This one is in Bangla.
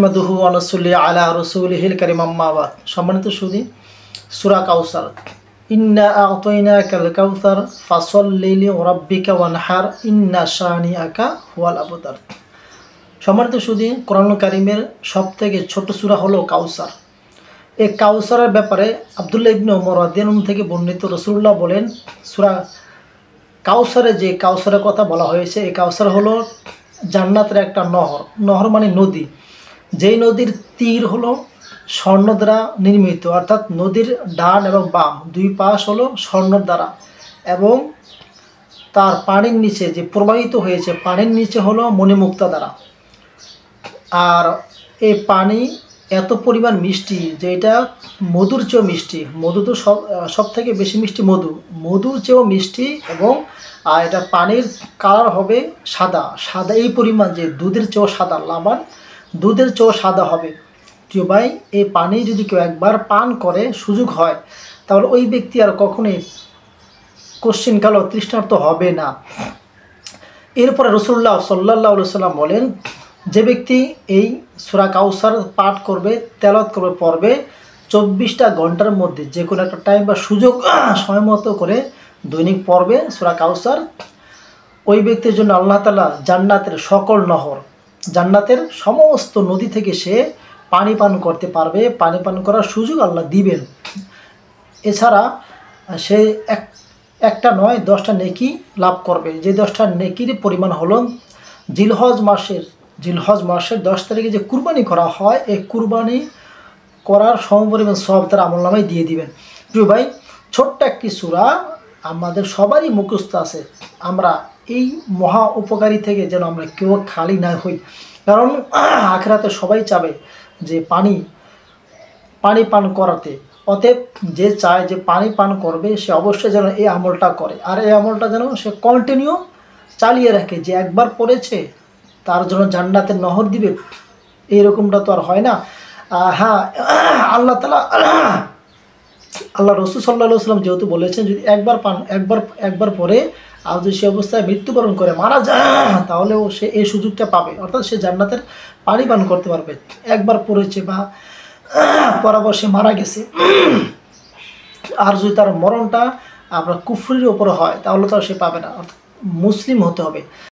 মাদুহু ওয়া নাসাল্লি আলা রাসূলিহিল কারীম আম্মা বাদ। সম্মানিত সুধী, সূরা কাউসার, ইন্না আ'তাইনাকাল কাউসার ফাসাল্লি লিরাব্বিকা ওয়ানহার ইন্না শানিআকা হুয়াল আবতার। সম্মানিত সুধী, কোরআনুল কারীমের সবথেকে ছোট সূরা হলো কাউসার। এই কাউসারের ব্যাপারে আব্দুল্লাহ ইবনে ওমর রাদিয়াল্লাহু আনহু থেকে বর্ণিত, রাসূলুল্লাহ বলেন, সূরা কাউসারে যে কাউসারের কথা বলা হয়েছে, এই কাউসার হলো জান্নাতের একটা নহর। নহর মানে নদী, যেই নদীর তীর হলো স্বর্ণ দ্বারা নির্মিত, অর্থাৎ নদীর ডান এবং বাম দুই পাশ হলো স্বর্ণ দ্বারা, এবং তার পানির নিচে যে প্রবাহিত হয়েছে, পানির নিচে হলো মণিমুক্তা দ্বারা। আর এই পানি এত পরিমাণ মিষ্টি যে এটা মধুর চেয়েও মিষ্টি। মধু তো সব থেকে বেশি মিষ্টি মধুর চেয়েও মিষ্টি, এবং এটা পানির কালার হবে সাদা সাদা, এই পরিমাণ যে দুধের চেয়েও সাদা, লাবান দুধের চেয়েও সাদা হবে। প্রিয় ভাই, এই পানি যদি কেউ একবার পান করে সুযোগ হয়, তাহলে ওই ব্যক্তি আর কখনোই কোশ্চিনকালও তৃষ্ণার্ত হবে না। এরপরে রাসূলুল্লাহ সাল্লাল্লাহু আলাইহি ওয়াসাল্লাম বলেন, যে ব্যক্তি এই সূরা কাউসার পাঠ করবে, তেলাওয়াত করবে, পড়বে 24টা ঘন্টার মধ্যে যে কোনো একটা টাইম বা সুযোগ সময় মতো করে দৈনিক পড়বে সূরা কাউসার, ওই ব্যক্তির জন্য আল্লাহ তাআলা জান্নাতের সকল নহর, জান্নাতের সমস্ত নদী থেকে সে পানি পান করতে পারবে, পানি পান করার সুযোগ আল্লাহ দিবেন। এছাড়া সে একটা নয় 10টা নেকি লাভ করবে, যে 10টা নেকির পরিমাণ হলো জিলহজ মাসের 10 তারিখে যে কুরবানি করা হয়, এই কুরবানি করার সমপরিমাণ সওয়াব তার আমলনামায় দিয়ে দিবেন। প্রিয় ভাই, ছোট্ট একটি সূরা আমাদের সবারই মুখস্থ আছে। আমরা এই মহা উপকারী থেকে যেন আমরা কেউ খালি না হই, কারণ আখিরাতে সবাই চাবে যে পানি পান করাতে। অতএব যে চায় যে পানি পান করবে, সে অবশ্যই যেন এই আমলটা করে, আর এই আমলটা যেন সে কন্টিনিউ চালিয়ে রাখে। যে একবার পড়েছে তার জন্য জান্নাতের নহর দিবে, এইরকমটা তো আর হয় না। হ্যাঁ, আল্লাহ তাআলা আল্লাহ রাসূল সাল্লাল্লাহু আলাইহি ওয়াসাল্লাম যেহেতু বলেছেন, যদি একবার পরে আর যদি সে অবস্থায় মৃত্যুবরণ করে মারা যায়, তাহলেও সে এই সুযোগটা পাবে, অর্থাৎ সে জান্নাতের পানি পান করতে পারবে। একবার পড়েছে বা পরাবর সে মারা গেছে, আর যদি তার মরণটা আপনার কুফরির উপর হয়, তাহলে তো সে পাবে না, অর্থাৎ মুসলিম হতে হবে।